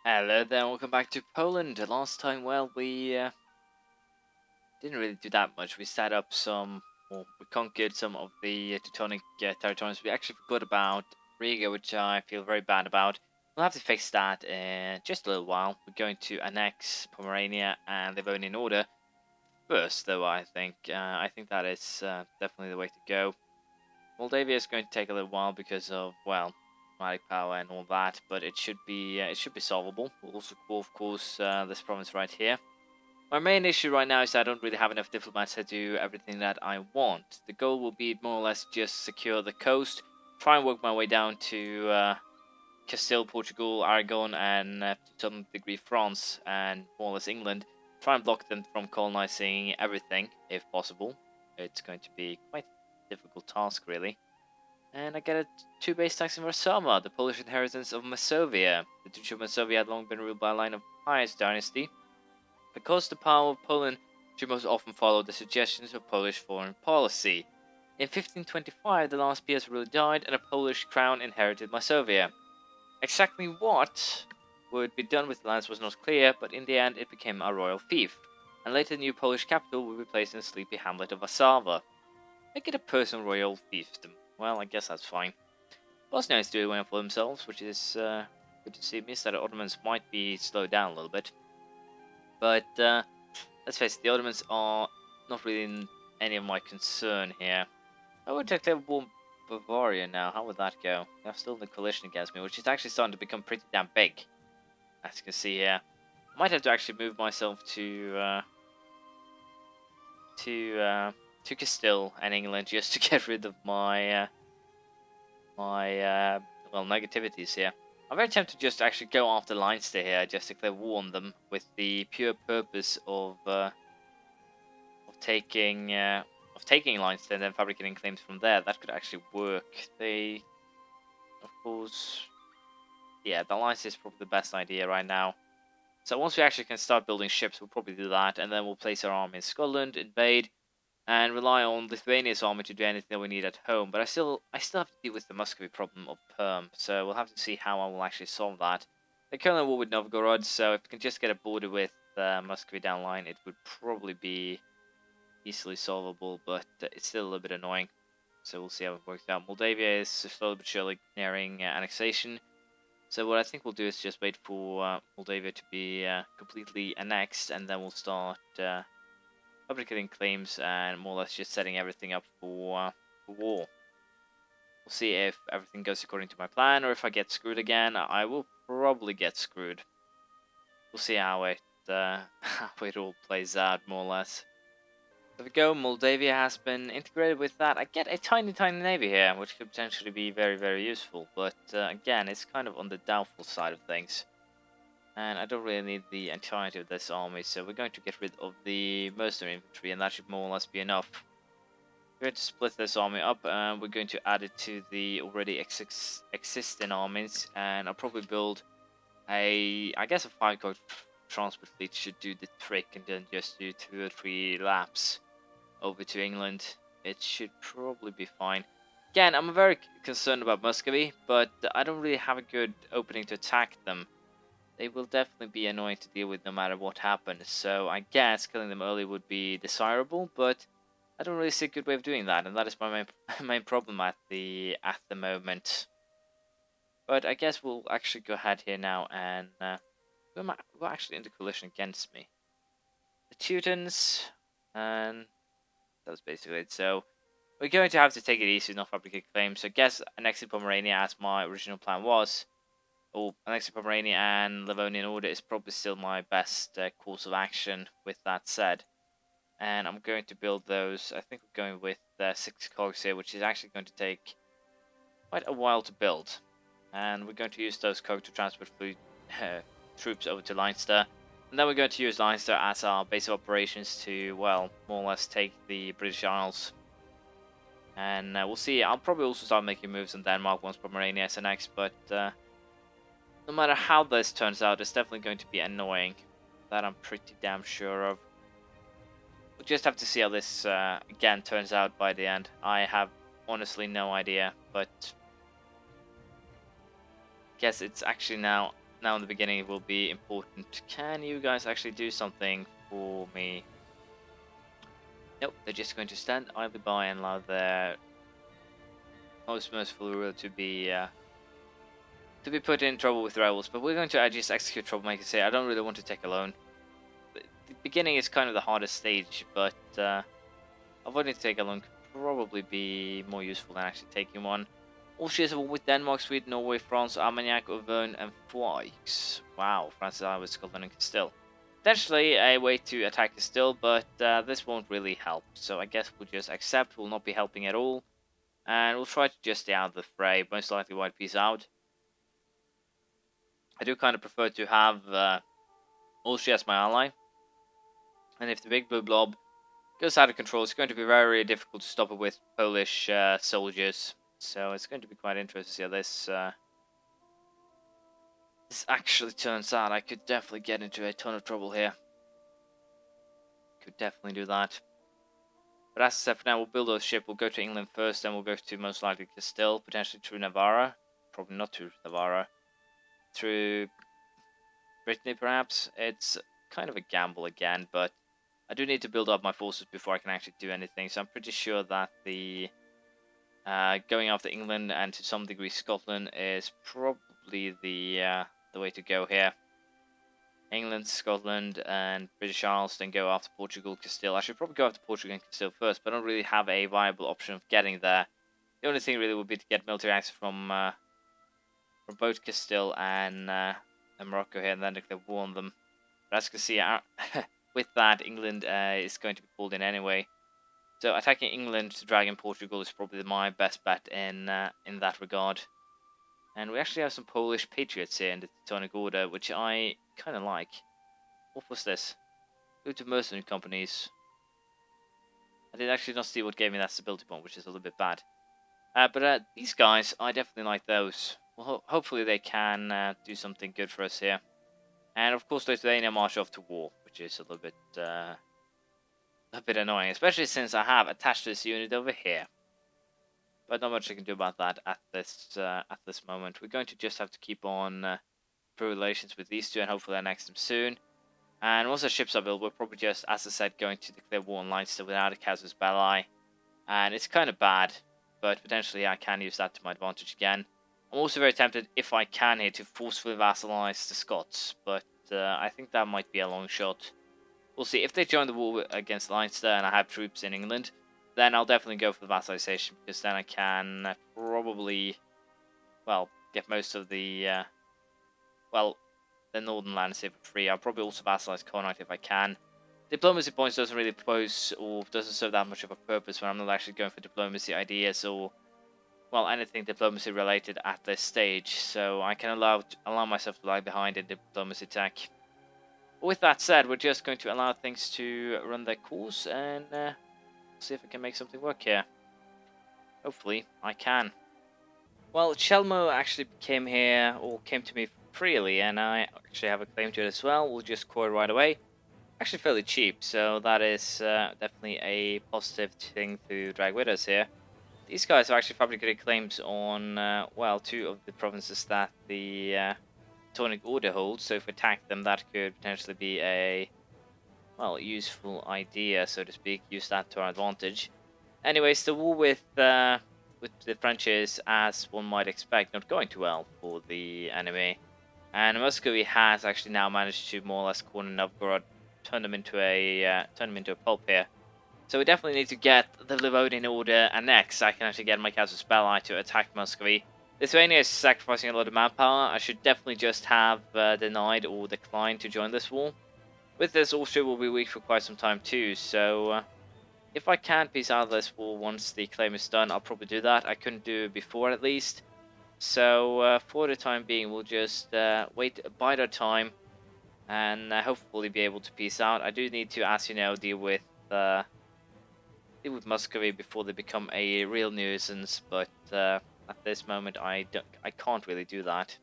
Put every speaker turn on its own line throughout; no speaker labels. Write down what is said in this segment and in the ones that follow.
Hello there, welcome back to Poland. Last time, well, we didn't really do that much. We set up we conquered some of the Teutonic territories. We actually forgot about Riga, which I feel very bad about. We'll have to fix that in just a little while. We're going to annex Pomerania and Livonian Order first, though. I think that is definitely the way to go. Moldavia is going to take a little while because of, well, diplomatic power and all that, but it should be solvable. We'll also call, of course, this province right here. My main issue right now is that I don't really have enough diplomats to do everything that I want. The goal will be more or less just secure the coast, try and work my way down to Castile, Portugal, Aragon, and to some degree France, and more or less England. Try and block them from colonizing everything, if possible. It's going to be quite a difficult task, really. And I get a 2 base tax in Warsaw, the Polish inheritance of Muscovy. The Duchy of Muscovy had long been ruled by a line of Pius dynasty. Because the power of Poland should most often follow the suggestions of Polish foreign policy. In 1525, the last Pius really died, and a Polish crown inherited Muscovy. Exactly what would be done with the lands was not clear, but in the end it became a royal fief, and later the new Polish capital would be placed in the sleepy hamlet of Warszawa. Make it a personal royal fiefdom. Well, I guess that's fine. Bosnians do it well for themselves, which is good to see. It means that the Ottomans might be slowed down a little bit. But let's face it, the Ottomans are not really any of my concern here. I would declare war on Bavaria now. How would that go? They're still in the coalition against me, which is actually starting to become pretty damn big. As you can see here. I might have to actually move myself to Castile and England just to get rid of my negativities here. I'm very tempted to just actually go after Leinster here, just to declare war on them, with the pure purpose of taking Leinster and then fabricating claims from there. That could actually work. They, of course, yeah, the Leinster is probably the best idea right now. So once we actually can start building ships, we'll probably do that, and then we'll place our army in Scotland, invade, and rely on Lithuania's army to do anything that we need at home. But I still have to deal with the Muscovy problem of Perm, so we'll have to see how I will actually solve that. They're currently in war with Novgorod, so if we can just get a border with Muscovy down the line, it would probably be easily solvable, but it's still a little bit annoying. So we'll see how it works out. Moldavia is slowly but surely nearing annexation. So what I think we'll do is just wait for Moldavia to be completely annexed, and then we'll start fabricating claims and more or less just setting everything up for war. We'll see if everything goes according to my plan, or if I get screwed again. I will probably get screwed. We'll see how it all plays out, more or less. There we go, Moldavia has been integrated with that. I get a tiny navy here, which could potentially be very, very useful, but again, it's kind of on the doubtful side of things. And I don't really need the entirety of this army, so we're going to get rid of the mercenary infantry, and that should more or less be enough. We're going to split this army up, and we're going to add it to the already existing armies, and I'll probably build I guess a 5-code transport fleet should do the trick, and then just do 2 or 3 laps over to England. It should probably be fine. Again, I'm very concerned about Muscovy, but I don't really have a good opening to attack them. They will definitely be annoying to deal with no matter what happens, so I guess killing them early would be desirable, but I don't really see a good way of doing that, and that is my main problem at the moment. But I guess we'll actually go ahead here now, and we're actually in the coalition against me. The Teutons, and that was basically it. So we're going to have to take it easy, not fabricate claims. So I guess annexing Pomerania, as my original plan was, or annexing Pomerania and Livonian Order, is probably still my best course of action, with that said. And I'm going to build those. I think we're going with 6 cogs here, which is actually going to take quite a while to build. And we're going to use those cogs to transport troops over to Leinster. And then we're going to use Leinster as our base of operations to, well, more or less take the British Isles. And we'll see. I'll probably also start making moves in Denmark once Pomerania is annexed, but no matter how this turns out, it's definitely going to be annoying. That I'm pretty damn sure of. We'll just have to see how this, again, turns out by the end. I have honestly no idea, but I guess it's actually now now in the beginning will be important. Can you guys actually do something for me? Nope, they're just going to stand idly by and allow their most merciful ruler to be put in trouble with rebels. But we're going to just execute troublemakers here. I don't really want to take a loan. The beginning is kind of the hardest stage, but avoiding to take a loan could probably be more useful than actually taking one. Austria is a war with Denmark, Sweden, Norway, France, Armagnac, Auvergne, and Foix. Wow, France is allied with Scotland and Castile. Potentially a way to attack Castile, but this won't really help. So I guess we'll just accept, we'll not be helping at all. And we'll try to just stay out of the fray, most likely white peace out. I do kind of prefer to have Austria as my ally. And if the big blue blob goes out of control, it's going to be very difficult to stop it with Polish soldiers. So it's going to be quite interesting to see how this actually turns out. I could definitely get into a ton of trouble here. Could definitely do that. But as I said, for now, we'll build a ship. We'll go to England first, then we'll go to most likely Castile, potentially through Navarra. Probably not through Navarra. Through Brittany, perhaps. It's kind of a gamble again, but I do need to build up my forces before I can actually do anything. So I'm pretty sure that the going after England and to some degree Scotland is probably the way to go here. England, Scotland, and British Isles, then go after Portugal, Castile. I should probably go after Portugal and Castile first, but I don't really have a viable option of getting there. The only thing really would be to get military access from both Castile and Morocco here, and then declare war on them. But as you can see, with that, England is going to be pulled in anyway. So attacking England to drag in Portugal is probably my best bet in that regard. And we actually have some Polish patriots here in the Teutonic Order, which I kind of like. What was this? Loot of mercenary companies. I did actually not see what gave me that stability point, which is a little bit bad. But these guys, I definitely like those. Well, hopefully they can do something good for us here. And of course, they now march off to war, which is a little bit annoying, especially since I have attached this unit over here. But not much I can do about that at this moment. We're going to just have to keep on improving relations with these two, and hopefully annex them soon. And once the ships are built, we're probably just, as I said, going to declare war on Leinster without a casus belli. And it's kind of bad, but potentially I can use that to my advantage again. I'm also very tempted, if I can here, to forcefully vassalize the Scots, but I think that might be a long shot. We'll see. If they join the war against Leinster and I have troops in England, then I'll definitely go for the vassalization, because then I can probably, well, get most of the northern lands here for free. I'll probably also vassalize Connacht if I can. Diplomacy points doesn't really pose, or doesn't serve that much of a purpose when I'm not actually going for diplomacy ideas or, well, anything diplomacy related at this stage. So I can allow myself to lie behind in diplomacy tech. But with that said, we're just going to allow things to run their course and see if I can make something work here. Hopefully, I can. Well, Chelmo actually came to me freely, and I actually have a claim to it as well. We'll just core it right away. Actually fairly cheap, so that is definitely a positive thing to drag with us here. These guys have actually fabricated claims on, two of the provinces that the Teutonic Order holds, so if we attack them, that could potentially be a useful idea, so to speak. Use that to our advantage. Anyways, the war with the French is, as one might expect, not going too well for the enemy. And Muscowy has actually now managed to more or less corner Novgorod, turn them into a pulp here. So we definitely need to get the Livonian Order annexed. I can actually get my casus belli to attack Muscovy. Lithuania is sacrificing a lot of manpower. I should definitely just have denied or declined to join this war. With this, Austria will be weak for quite some time too, so if I can peace out of this war once the claim is done, I'll probably do that. I couldn't do it before at least. So for the time being, we'll just bide our time and hopefully be able to peace out. I do need to, as you know, deal with Muscovy before they become a real nuisance, but at this moment I can't really do that.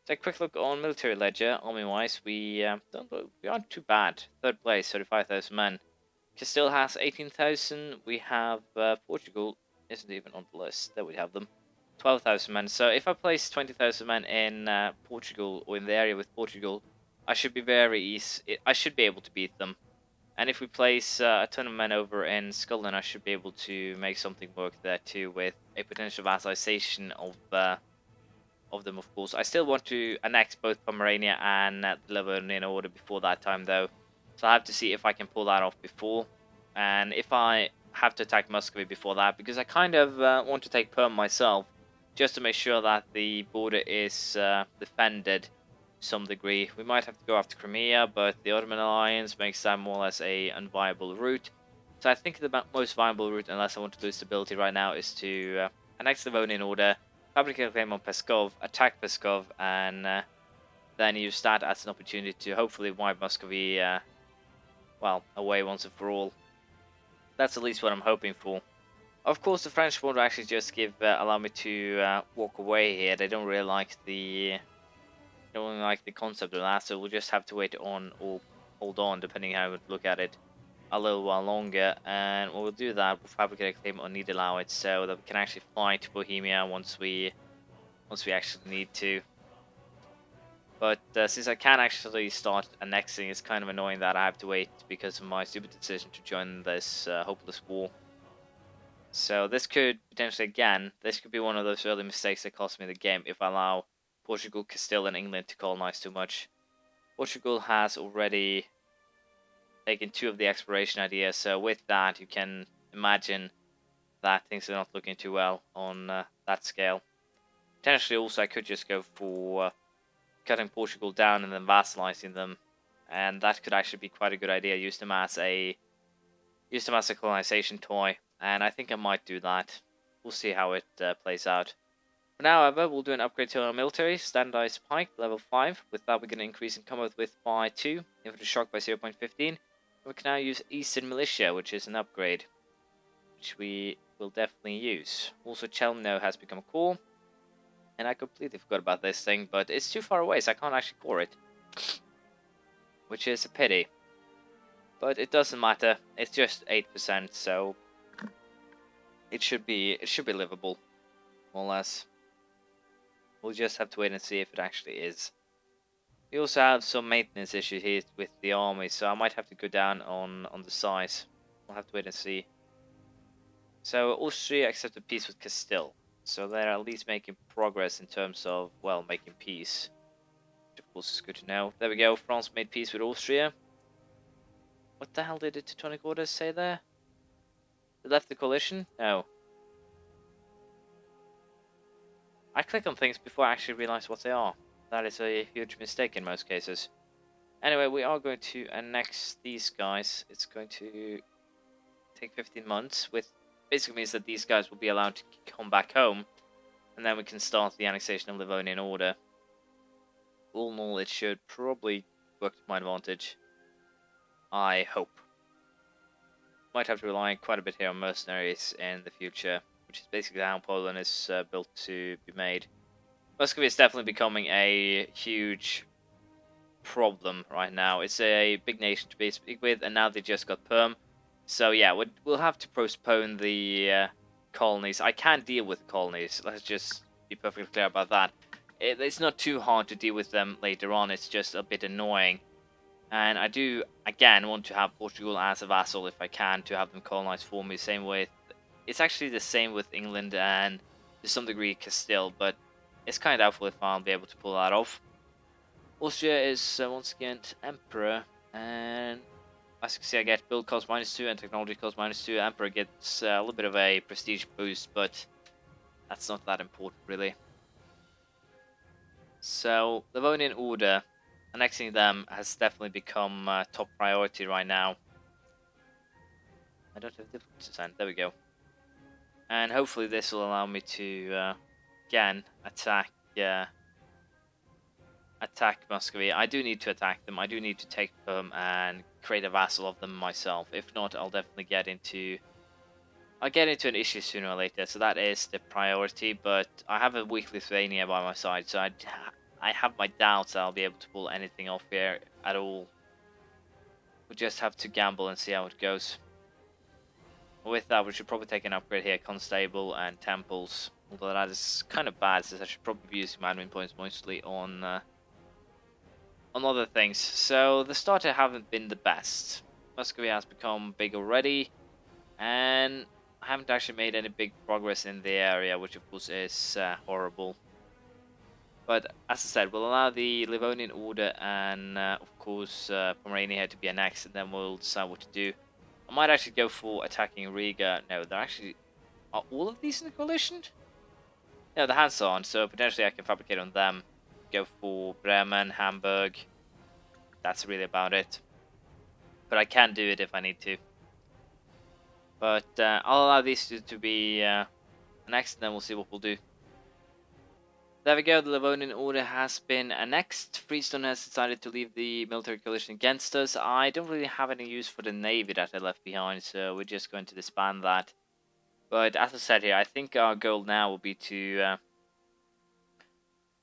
Take a quick look on military ledger. Army-wise, we aren't too bad. Third place, 35,000 men. Castile has 18,000. We have Portugal isn't even on the list. There we have them. 12,000 men. So if I place 20,000 men in Portugal, or in the area with Portugal, I should be very easy. I should be able to beat them. And if we place a ton of men over in Scotland, I should be able to make something work there too, with a potential vassalization of them, of course. I still want to annex both Pomerania and the Livonian Order before that time, though. So I have to see if I can pull that off before. And if I have to attack Muscovy before that, because I kind of want to take Perm myself, just to make sure that the border is defended to some degree. We might have to go after Crimea, but the Ottoman alliance makes that more or less a unviable route. So I think the most viable route, unless I want to lose stability right now, is to annex the Livonian Order, fabricate a claim on Pskov, attack Pskov, and then use that as an opportunity to hopefully wipe Muscovy away once and for all. That's at least what I'm hoping for. Of course, the French won't actually just allow me to walk away here. They don't really like the concept of that, so we'll just have to wait on or hold on, depending how we look at it, a little while longer. And when we'll do that, we'll fabricate a claim on Niederlausitz so that we can actually fight Bohemia once we actually need to. But since I can actually start annexing, it's kind of annoying that I have to wait because of my stupid decision to join this hopeless war. So this could potentially, this could be one of those early mistakes that cost me the game if I allow Portugal, Castile, and England to colonize too much. Portugal has already taken 2 of the exploration ideas, so with that you can imagine that things are not looking too well on that scale. Potentially also I could just go for cutting Portugal down and then vassalizing them, and that could actually be quite a good idea. Use them as a colonization toy, and I think I might do that. We'll see how it plays out. For now, however, we'll do an upgrade to our military. Standardized pike, level 5. With that, we're going to increase in combat width by 2, infantry shock by 0.15. We can now use Eastern Militia, which is an upgrade, which we will definitely use. Also, Chelmno has become a core, and I completely forgot about this thing, but it's too far away, so I can't actually core it, which is a pity. But it doesn't matter. It's just 8%, so it should be livable, more or less. We'll just have to wait and see if it actually is. We also have some maintenance issues here with the army, so I might have to go down on the size. We'll have to wait and see. So Austria accepted peace with Castile, so they're at least making progress in terms of, well, making peace, which of course is good to know. There we go, France made peace with Austria. What the hell did the Teutonic Orders say there? They left the coalition? No. I click on things before I actually realize what they are. That is a huge mistake in most cases. Anyway, we are going to annex these guys. It's going to take 15 months, which basically means that these guys will be allowed to come back home, and then we can start the annexation of Livonian Order. All in all, it should probably work to my advantage. I hope. Might have to rely quite a bit here on mercenaries in the future, which is basically how Poland is built to be made. Muscovy is definitely becoming a huge problem right now. It's a big nation to be speak with, and now they just got Perm. So yeah, we'll have to postpone the colonies. I can't deal with the colonies. Let's just be perfectly clear about that. It's not too hard to deal with them later on. It's just a bit annoying. And I do, again, want to have Portugal as a vassal if I can, to have them colonize for me. Same with... It's actually the same with England and to some degree Castile, but it's kind of doubtful if I'll be able to pull that off. Austria is once again Emperor, and as you can see I get build cost -2 and technology cost -2. Emperor gets a little bit of a prestige boost, but that's not that important really. So, Livonian Order, annexing them has definitely become top priority right now. I don't have difficulty to send, there we go. And hopefully this will allow me to, again, attack Muscovy. I do need to attack them. I do need to take them and create a vassal of them myself. If not, I'll definitely get into... I'll get into an issue sooner or later, so that is the priority. But I have a weak Lithuania by my side, so I have my doubts I'll be able to pull anything off here at all. We'll just have to gamble and see how it goes. With that, we should probably take an upgrade here, Constable and Temples. Although that is kind of bad, since I should probably be using my admin points mostly on other things. So the start haven't been the best. Muscovy has become big already, and I haven't actually made any big progress in the area, which of course is horrible. But as I said, we'll allow the Livonian Order and of course Pomerania to be annexed, and then we'll decide what to do. I might actually go for attacking Riga. No, they're actually... Are all of these in the coalition? No, the Hands aren't, so potentially I can fabricate on them. Go for Bremen, Hamburg. That's really about it. But I can do it if I need to. But I'll allow these two to be annexed, and then we'll see what we'll do. There we go, the Livonian Order has been annexed. Freestone has decided to leave the military coalition against us. I don't really have any use for the navy that I left behind, so we're just going to disband that. But as I said here, I think our goal now will be to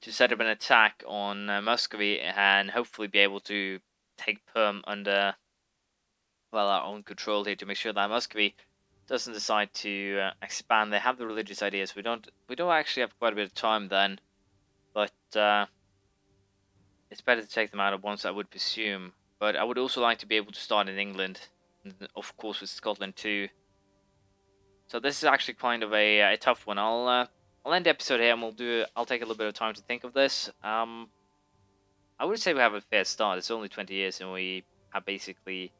set up an attack on Muscovy and hopefully be able to take Perm under, well, our own control here, to make sure that Muscovy doesn't decide to expand. They have the religious ideas. We don't actually have quite a bit of time then. But it's better to take them out at once, I would presume. But I would also like to be able to start in England, and of course with Scotland too. So this is actually kind of a tough one. I'll end the episode here, and I'll take a little bit of time to think of this. I would say we have a fair start. It's only 20 years, and we have basically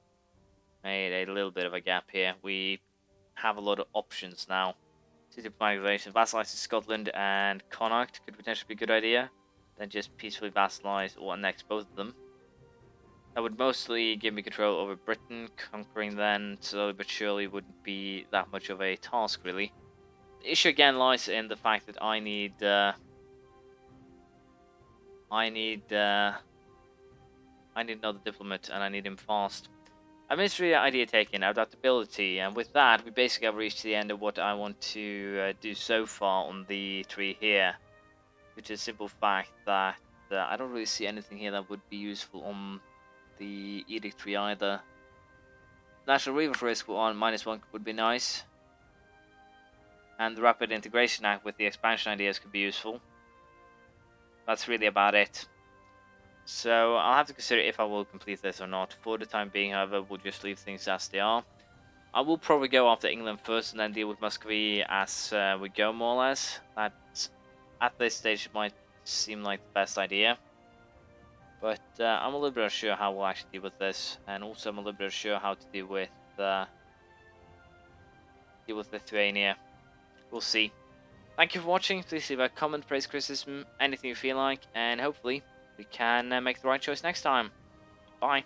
made a little bit of a gap here. We have a lot of options now. Diplomatic relations, vassalize Scotland and Connacht could potentially be a good idea. Then just peacefully vassalize or annex both of them. That would mostly give me control over Britain. Conquering then slowly but surely wouldn't be that much of a task, really. The issue again lies in the fact that I need another diplomat, and I need him fast. Administrative idea taken, adaptability, and with that we basically have reached the end of what I want to do so far on the tree here, which is a simple fact that I don't really see anything here that would be useful on the edict tree either. National Revolt risk on -1 would be nice, and the Rapid Integration Act with the expansion ideas could be useful. That's really about it. So I'll have to consider if I will complete this or not. For the time being, however, we'll just leave things as they are. I will probably go after England first and then deal with Muscovy as we go, more or less. That, at this stage, it might seem like the best idea. But I'm a little bit unsure how we'll actually deal with this. And also I'm a little bit unsure how to deal with Lithuania. We'll see. Thank you for watching. Please leave a comment, praise, criticism, anything you feel like. And hopefully we can make the right choice next time. Bye.